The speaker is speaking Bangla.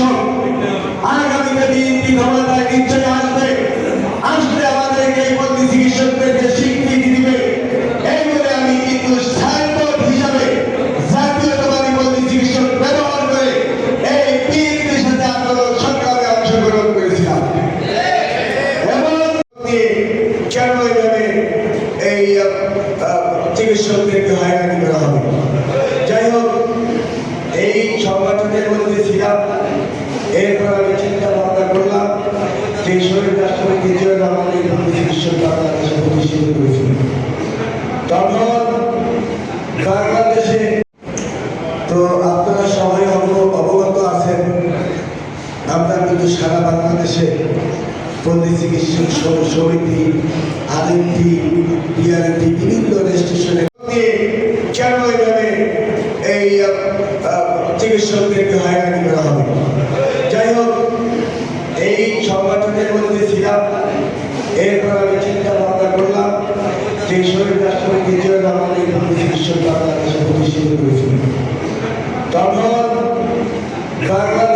চিকিৎসক আগামীতে বিএনপি ক্ষমতায় নিশ্চয়ই আসবে, আসলে আমাদেরকে এই বন্দী চিকিৎসকদেরকে স্বীকৃতি দিবে। এই বলে আমি কিন্তু সাইনবোর্ড হিসাবে জাতীয়তাবাদী বন্দী চিকিৎসক ব্যবহার করে এই বিএনপির সাথে আন্দোলন সংগ্রামে অংশগ্রহণ করেছিলাম। এবং কেন এভাবে এই চিকিৎসকদেরকে হয়রানি করা হবে। যাই হোক, এই সংগঠনের মধ্যে ছিলাম। এরপর আমি চিন্তা ভাবনা করলাম যে শহীদ রাষ্ট্রপতি জিয়াউর রহমান এই বন্দী চিকিৎসক বাংলাদেশে প্রতিষ্ঠিত করেছিলেন। তখন বাংলাদেশে তো আপনারা সবাই অবগত আছেন, আমরা কিন্তু সারা বাংলাদেশে বন্দী চিকিৎসক সমিতি, আরএমপি, ডিআরএমপি বিভিন্ন রেজিস্ট্রেশনে কেন এভাবে এই চিকিৎসকদেরকে হয়রানি করা হবে। যাই হোক, এই সংগঠনের মধ্যে ছিলাম। এরপর আমি চিন্তা ভাবনা করলাম যে শহীদ রাষ্ট্রপতি জিয়াউর রহমান এই বন্দী চিকিৎসক বাংলাদেশে প্রতিষ্ঠিত করেছিলেন। তখন